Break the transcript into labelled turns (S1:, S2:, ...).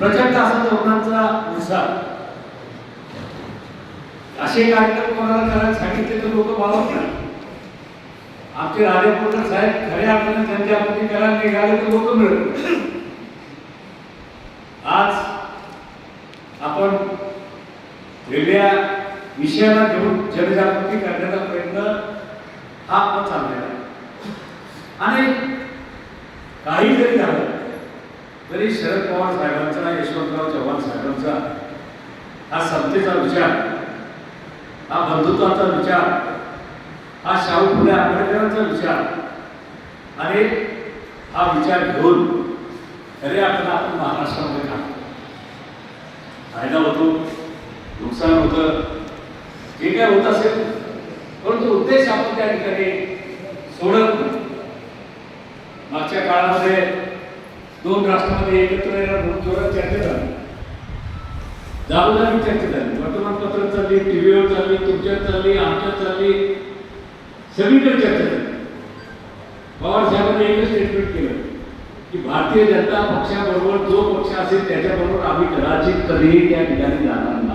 S1: प्रचंड असा तरुणांचा उत्साह. असे कार्यक्रम कोणाला करायला सांगितले तर लोक बावरतात. आमचे राजेपूरकर साहेब खऱ्या अर्थाने त्यांच्या प्रती करायला निघाले तर लोक मिळत. आज आपण वेगळ्या विषयाला घेऊन जनजागृती करण्याचा प्रयत्न हा आपण चाललेला आहे. आणि काही जरी झालं तरी शरद पवार साहेबांचा, यशवंतराव चव्हाण साहेबांचा हा समतेचा विचार, हा बंधुत्वाचा विचार, हा शाहू फुले आंबेडकरांचा विचार आणि हा विचार घेऊन खरे आपण महाराष्ट्रामध्ये काढतो. फायदा होतो, नुकसान होतं, जे काय होत असेल, परंतु उद्देश आपण त्या ठिकाणी सोडत नाही. मागच्या काळामध्ये दोन राष्ट्रांमध्ये एकत्र येणार म्हणून जोरात चर्चा झाली, जागोजागी चर्चा झाली, वर्तमानपत्र चालली, टीव्हीवर चालली, तुमच्यात चालली, आमच्यात चालली, सगळीकडे चर्चा झाली. पवार साहेबांनी एकच स्टेटमेंट केलं की भारतीय जनता पक्षाबरोबर जो पक्ष असेल त्याच्याबरोबर आम्ही कदाचित कधीही त्या ठिकाणी जाणार नाही.